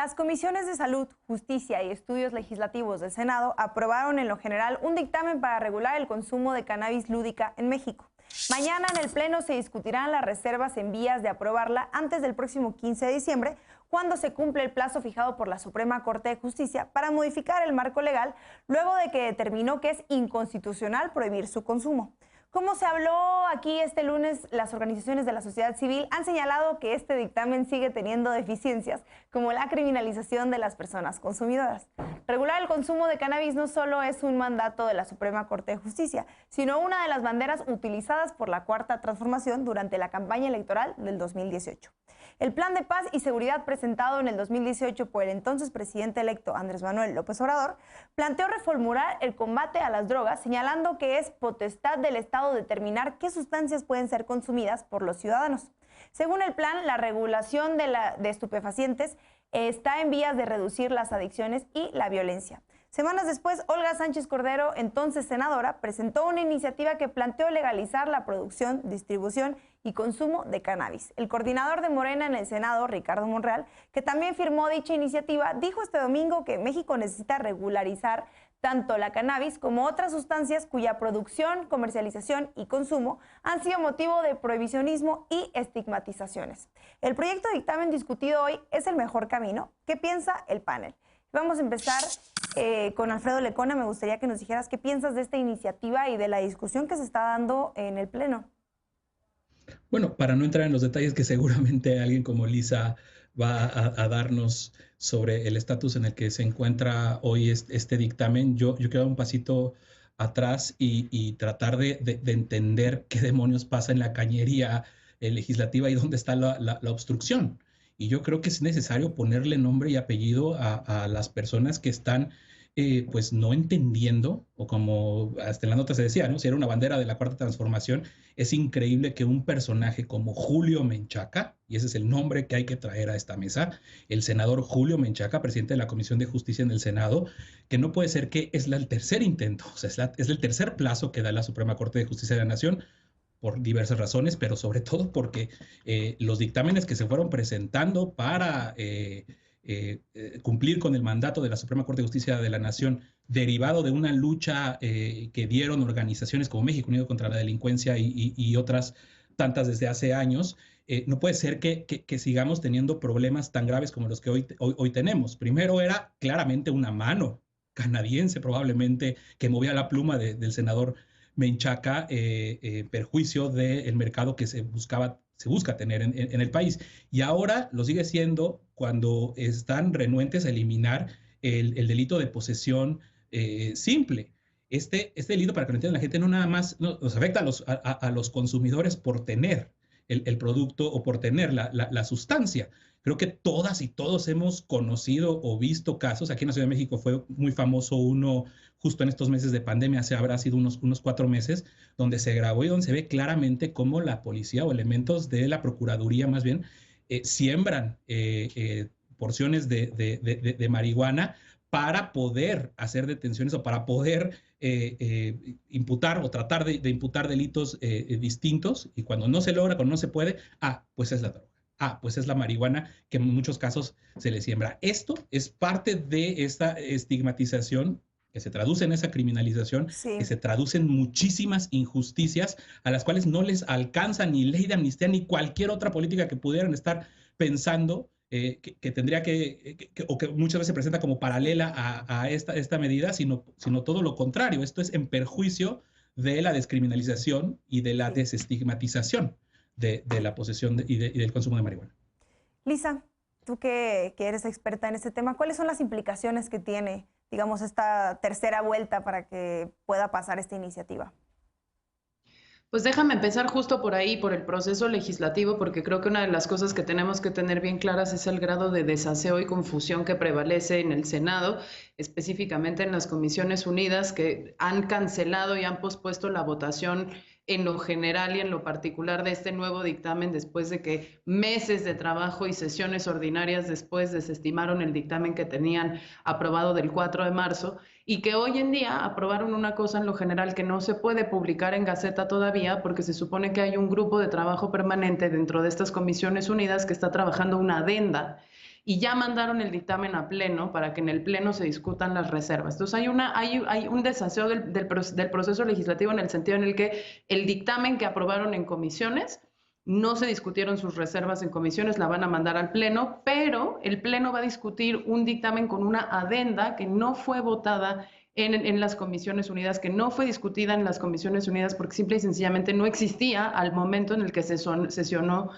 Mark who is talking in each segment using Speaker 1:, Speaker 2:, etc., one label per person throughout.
Speaker 1: Las comisiones de Salud, Justicia y Estudios Legislativos del Senado aprobaron en lo general un dictamen para regular el consumo de cannabis lúdica en México. Mañana en el Pleno se discutirán las reservas en vías de aprobarla antes del próximo 15 de diciembre, cuando se cumple el plazo fijado por la Suprema Corte de Justicia para modificar el marco legal, luego de que determinó que es inconstitucional prohibir su consumo. Como se habló aquí este lunes, las organizaciones de la sociedad civil han señalado que este dictamen sigue teniendo deficiencias, como la criminalización de las personas consumidoras. Regular el consumo de cannabis no solo es un mandato de la Suprema Corte de Justicia, sino una de las banderas utilizadas por la Cuarta Transformación durante la campaña electoral del 2018. El Plan de Paz y Seguridad presentado en el 2018 por el entonces presidente electo Andrés Manuel López Obrador planteó reformular el combate a las drogas, señalando que es potestad del Estado determinar qué sustancias pueden ser consumidas por los ciudadanos. Según el plan, la regulación de estupefacientes está en vías de reducir las adicciones y la violencia. Semanas después, Olga Sánchez Cordero, entonces senadora, presentó una iniciativa que planteó legalizar la producción, distribución y consumo de cannabis. El coordinador de Morena en el Senado, Ricardo Monreal, que también firmó dicha iniciativa, dijo este domingo que México necesita regularizar tanto la cannabis como otras sustancias cuya producción, comercialización y consumo han sido motivo de prohibicionismo y estigmatizaciones. El proyecto de dictamen discutido hoy es el mejor camino. ¿Qué piensa el panel? Vamos a empezar con Alfredo Lecona. Me gustaría que nos dijeras qué piensas de esta iniciativa y de la discusión que se está dando en el Pleno.
Speaker 2: Bueno, para no entrar en los detalles que seguramente alguien como Lisa va a darnos sobre el estatus en el que se encuentra hoy este dictamen, yo quiero dar un pasito atrás y tratar de entender qué demonios pasa en la cañería legislativa y dónde está la obstrucción. Y yo creo que es necesario ponerle nombre y apellido a las personas que están pues no entendiendo, o como hasta en la nota se decía, ¿no? Si era una bandera de la Cuarta Transformación, es increíble que un personaje como Julio Menchaca, y ese es el nombre que hay que traer a esta mesa, el senador Julio Menchaca, presidente de la Comisión de Justicia en el Senado, que no puede ser que es el tercer intento, o sea, es el tercer plazo que da la Suprema Corte de Justicia de la Nación, por diversas razones, pero sobre todo porque los dictámenes que se fueron presentando para cumplir con el mandato de la Suprema Corte de Justicia de la Nación, derivado de una lucha que dieron organizaciones como México Unido contra la Delincuencia y otras tantas desde hace años, no puede ser que sigamos teniendo problemas tan graves como los que hoy tenemos. Primero era claramente una mano canadiense probablemente que movía la pluma del senador Menchaca, perjuicio del mercado que se busca tener en el país. Y ahora lo sigue siendo cuando están renuentes a eliminar el delito de posesión simple. Este delito, para que lo entienda la gente, no nada más nos afecta a los consumidores por tener el producto o por tener la sustancia. Creo que todas y todos hemos conocido o visto casos. Aquí en la Ciudad de México fue muy famoso uno justo en estos meses de pandemia, habrá sido unos 4 meses, donde se grabó y donde se ve claramente cómo la policía o elementos de la Procuraduría más bien siembran porciones de marihuana para poder hacer detenciones o para poder imputar o tratar de imputar delitos distintos, y cuando no se logra, cuando no se puede, pues es la droga. Pues es la marihuana que en muchos casos se le siembra. Esto es parte de esta estigmatización que se traduce en esa criminalización,
Speaker 1: Sí.
Speaker 2: que se traduce en muchísimas injusticias a las cuales no les alcanza ni ley de amnistía ni cualquier otra política que pudieran estar pensando que tendría o que muchas veces se presenta como paralela a esta medida, sino todo lo contrario. Esto es en perjuicio de la descriminalización y de la desestigmatización de la posesión y del consumo de marihuana.
Speaker 1: Lisa, tú que eres experta en este tema, ¿cuáles son las implicaciones que tiene, digamos, esta tercera vuelta para que pueda pasar esta iniciativa?
Speaker 3: Pues déjame empezar justo por ahí, por el proceso legislativo, porque creo que una de las cosas que tenemos que tener bien claras es el grado de desaseo y confusión que prevalece en el Senado, específicamente en las Comisiones Unidas, que han cancelado y han pospuesto la votación en lo general y en lo particular de este nuevo dictamen, después de que meses de trabajo y sesiones ordinarias después desestimaron el dictamen que tenían aprobado del 4 de marzo, y que hoy en día aprobaron una cosa en lo general que no se puede publicar en Gaceta todavía, porque se supone que hay un grupo de trabajo permanente dentro de estas Comisiones Unidas que está trabajando una adenda, y ya mandaron el dictamen a pleno para que en el pleno se discutan las reservas. Entonces hay un desaseo del proceso legislativo en el sentido en el que el dictamen que aprobaron en comisiones no se discutieron sus reservas en comisiones, la van a mandar al pleno, pero el pleno va a discutir un dictamen con una adenda que no fue votada en las Comisiones Unidas, que no fue discutida en las Comisiones Unidas porque simple y sencillamente no existía al momento en el que sesionaron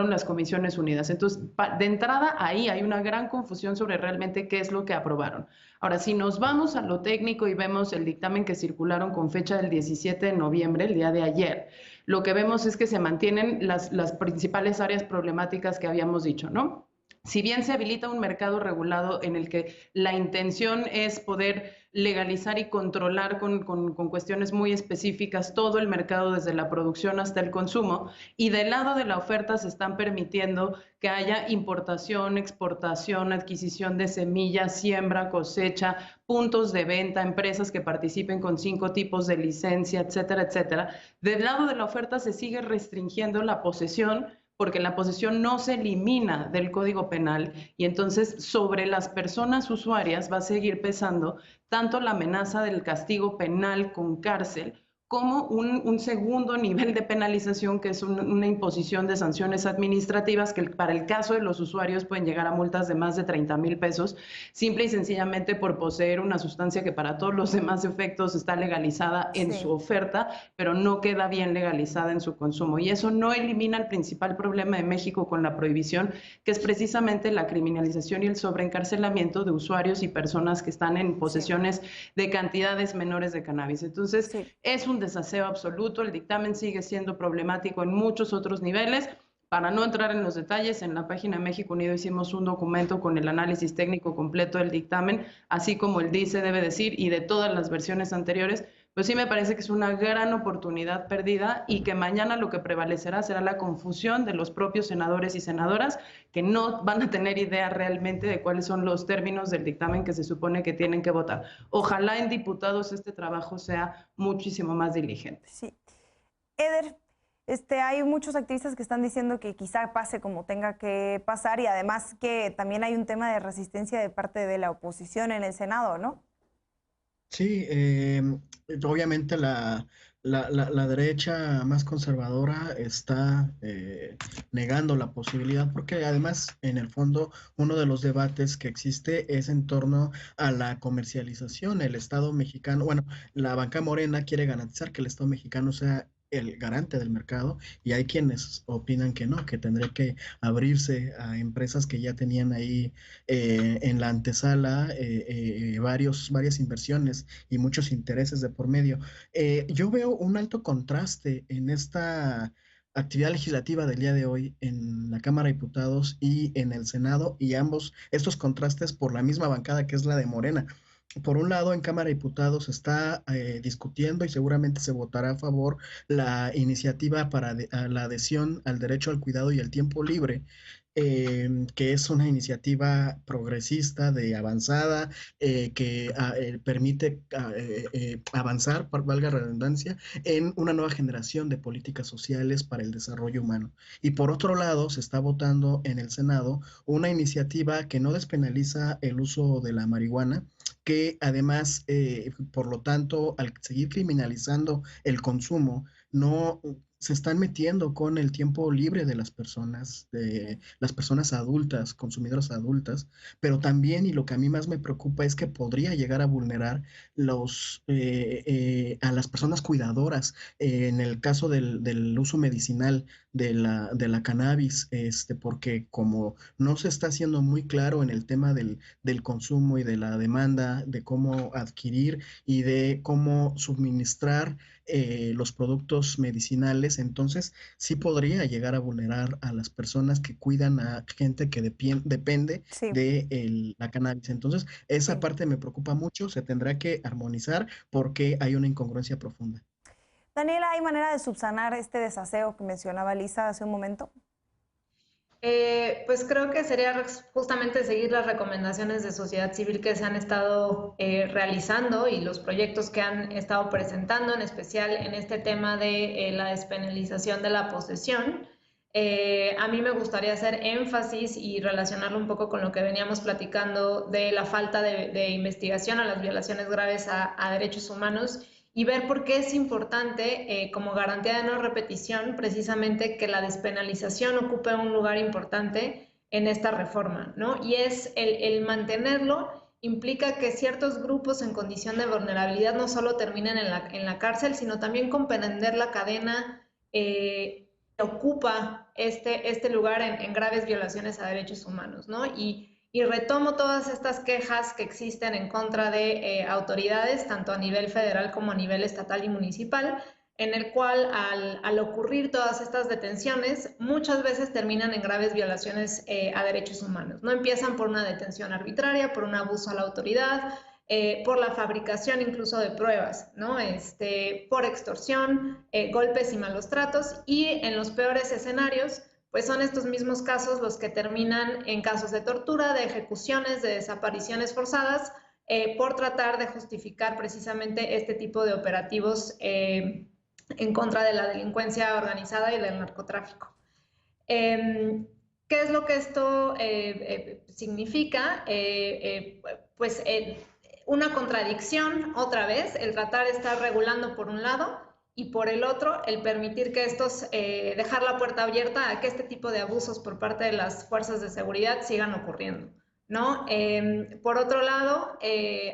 Speaker 3: las Comisiones Unidas. Entonces, de entrada ahí hay una gran confusión sobre realmente qué es lo que aprobaron. Ahora, si nos vamos a lo técnico y vemos el dictamen que circularon con fecha del 17 de noviembre, el día de ayer, lo que vemos es que se mantienen las principales áreas problemáticas que habíamos dicho, ¿no? Si bien se habilita un mercado regulado en el que la intención es poder legalizar y controlar con cuestiones muy específicas todo el mercado desde la producción hasta el consumo, y del lado de la oferta se están permitiendo que haya importación, exportación, adquisición de semillas, siembra, cosecha, puntos de venta, empresas que participen con 5 tipos de licencia, etcétera, etcétera. Del lado de la oferta se sigue restringiendo la posesión, porque la posesión no se elimina del Código Penal y entonces sobre las personas usuarias va a seguir pesando tanto la amenaza del castigo penal con cárcel como un segundo nivel de penalización que es una imposición de sanciones administrativas que para el caso de los usuarios pueden llegar a multas de más de 30,000 pesos, simple y sencillamente por poseer una sustancia que para todos los demás efectos está legalizada en su oferta, pero no queda bien legalizada en su consumo. Y eso no elimina el principal problema de México con la prohibición, que es precisamente la criminalización y el sobreencarcelamiento de usuarios y personas que están en posesiones de cantidades menores de cannabis. Entonces, es un desaseo absoluto, el dictamen sigue siendo problemático en muchos otros niveles. Para no entrar en los detalles, en la página de México Unido hicimos un documento con el análisis técnico completo del dictamen, así como el dice debe decir y de todas las versiones anteriores. Pues sí me parece que es una gran oportunidad perdida y que mañana lo que prevalecerá será la confusión de los propios senadores y senadoras que no van a tener idea realmente de cuáles son los términos del dictamen que se supone que tienen que votar. Ojalá en diputados este trabajo sea muchísimo más diligente.
Speaker 1: Sí. Eder, hay muchos activistas que están diciendo que quizá pase como tenga que pasar y además que también hay un tema de resistencia de parte de la oposición en el Senado, ¿no?
Speaker 4: Sí, obviamente la derecha más conservadora está negando la posibilidad, porque además, en el fondo, uno de los debates que existe es en torno a la comercialización. El Estado mexicano, bueno, la banca Morena quiere garantizar que el Estado mexicano sea el garante del mercado, y hay quienes opinan que no, que tendría que abrirse a empresas que ya tenían ahí en la antesala varias inversiones y muchos intereses de por medio. Yo veo un alto contraste en esta actividad legislativa del día de hoy en la Cámara de Diputados y en el Senado, y ambos estos contrastes por la misma bancada que es la de Morena. Por un lado, en Cámara de Diputados está discutiendo y seguramente se votará a favor la iniciativa para la adhesión al derecho al cuidado y al tiempo libre, que es una iniciativa progresista, de avanzada, que permite avanzar, valga la redundancia, en una nueva generación de políticas sociales para el desarrollo humano. Y por otro lado, se está votando en el Senado una iniciativa que no despenaliza el uso de la marihuana, que además, por lo tanto, al seguir criminalizando el consumo, no se están metiendo con el tiempo libre de las personas adultas, consumidoras adultas, pero también, y lo que a mí más me preocupa, es que podría llegar a vulnerar a las personas cuidadoras, en el caso del uso medicinal de la cannabis, porque como no se está haciendo muy claro en el tema del consumo y de la demanda, de cómo adquirir y de cómo suministrar los productos medicinales, entonces sí podría llegar a vulnerar a las personas que cuidan a gente que depende de la cannabis. Entonces, esa parte me preocupa mucho, se tendrá que armonizar porque hay una incongruencia profunda.
Speaker 1: Daniela, ¿hay manera de subsanar este desaseo que mencionaba Lisa hace un momento?
Speaker 5: Pues creo que sería justamente seguir las recomendaciones de sociedad civil que se han estado realizando y los proyectos que han estado presentando, en especial en este tema de la despenalización de la posesión. A mí me gustaría hacer énfasis y relacionarlo un poco con lo que veníamos platicando de la falta de investigación a las violaciones graves a derechos humanos y ver por qué es importante, como garantía de no repetición, precisamente que la despenalización ocupe un lugar importante en esta reforma, ¿no? Y es el mantenerlo implica que ciertos grupos en condición de vulnerabilidad no solo terminen en la cárcel, sino también comprender la cadena ocupa este lugar en graves violaciones a derechos humanos, ¿no? Y retomo todas estas quejas que existen en contra de autoridades, tanto a nivel federal como a nivel estatal y municipal, en el cual al ocurrir todas estas detenciones, muchas veces terminan en graves violaciones a derechos humanos, ¿no? Empiezan por una detención arbitraria, por un abuso a la autoridad, por la fabricación incluso de pruebas, ¿no? Por extorsión, golpes y malos tratos, y en los peores escenarios, pues son estos mismos casos los que terminan en casos de tortura, de ejecuciones, de desapariciones forzadas, por tratar de justificar precisamente este tipo de operativos en contra de la delincuencia organizada y del narcotráfico. ¿Qué es lo que esto significa? Pues una contradicción, otra vez, el tratar de estar regulando por un lado y por el otro, el permitir que estos, dejar la puerta abierta a que este tipo de abusos por parte de las fuerzas de seguridad sigan ocurriendo, ¿no? Por otro lado,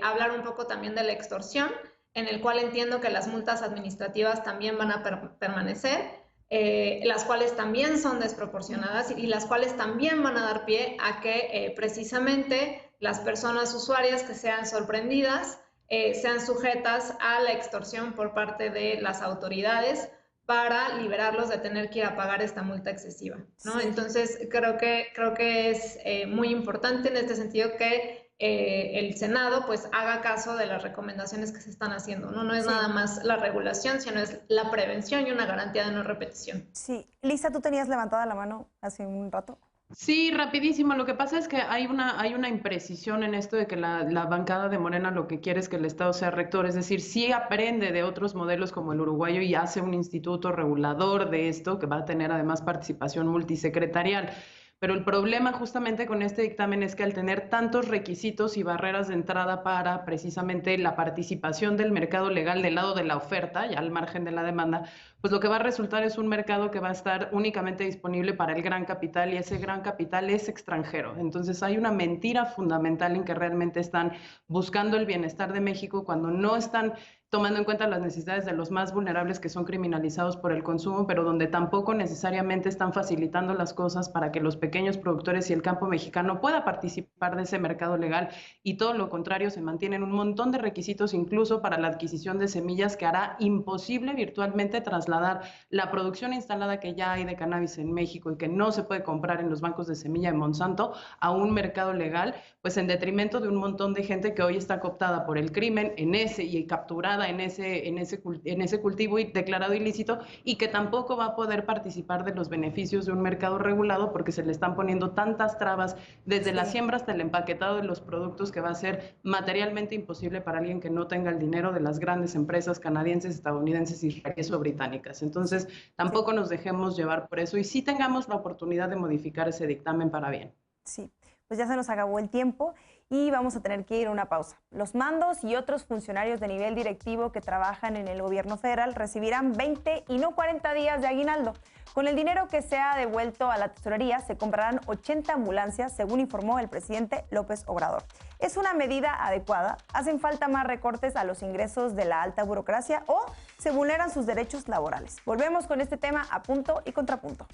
Speaker 5: hablar un poco también de la extorsión, en el cual entiendo que las multas administrativas también van a permanecer, las cuales también son desproporcionadas y las cuales también van a dar pie a que precisamente las personas usuarias que sean sorprendidas sean sujetas a la extorsión por parte de las autoridades para liberarlos de tener que ir a pagar esta multa excesiva, ¿no? Sí. Entonces, creo que es muy importante en este sentido que el Senado pues haga caso de las recomendaciones que se están haciendo, ¿no? No es nada más la regulación, sino es la prevención y una garantía de no repetición.
Speaker 1: Sí. Lisa, tú tenías levantada la mano hace un rato.
Speaker 3: Sí, rapidísimo. Lo que pasa es que hay una imprecisión en esto de que la bancada de Morena lo que quiere es que el Estado sea rector, es decir, sí aprende de otros modelos como el uruguayo y hace un instituto regulador de esto que va a tener además participación multisecretarial. Pero el problema justamente con este dictamen es que al tener tantos requisitos y barreras de entrada para precisamente la participación del mercado legal del lado de la oferta, ya al margen de la demanda, pues lo que va a resultar es un mercado que va a estar únicamente disponible para el gran capital y ese gran capital es extranjero. Entonces hay una mentira fundamental en que realmente están buscando el bienestar de México cuando no están tomando en cuenta las necesidades de los más vulnerables que son criminalizados por el consumo, pero donde tampoco necesariamente están facilitando las cosas para que los pequeños productores y el campo mexicano pueda participar de ese mercado legal y todo lo contrario, se mantienen un montón de requisitos incluso para la adquisición de semillas que hará imposible virtualmente trasladar la producción instalada que ya hay de cannabis en México y que no se puede comprar en los bancos de semilla de Monsanto a un mercado legal, pues en detrimento de un montón de gente que hoy está cooptada por el crimen y capturada en ese cultivo y declarado ilícito y que tampoco va a poder participar de los beneficios de un mercado regulado porque se le están poniendo tantas trabas desde la siembra hasta el empaquetado de los productos que va a ser materialmente imposible para alguien que no tenga el dinero de las grandes empresas canadienses, estadounidenses, israelíes o británicas. Entonces, tampoco nos dejemos llevar por eso y sí tengamos la oportunidad de modificar ese dictamen para bien.
Speaker 1: Sí, pues ya se nos acabó el tiempo y vamos a tener que ir a una pausa. Los mandos y otros funcionarios de nivel directivo que trabajan en el gobierno federal recibirán 20 y no 40 días de aguinaldo. Con el dinero que se ha devuelto a la tesorería se comprarán 80 ambulancias, según informó el presidente López Obrador. ¿Es una medida adecuada? ¿Hacen falta más recortes a los ingresos de la alta burocracia o se vulneran sus derechos laborales? Volvemos con este tema a punto y contrapunto.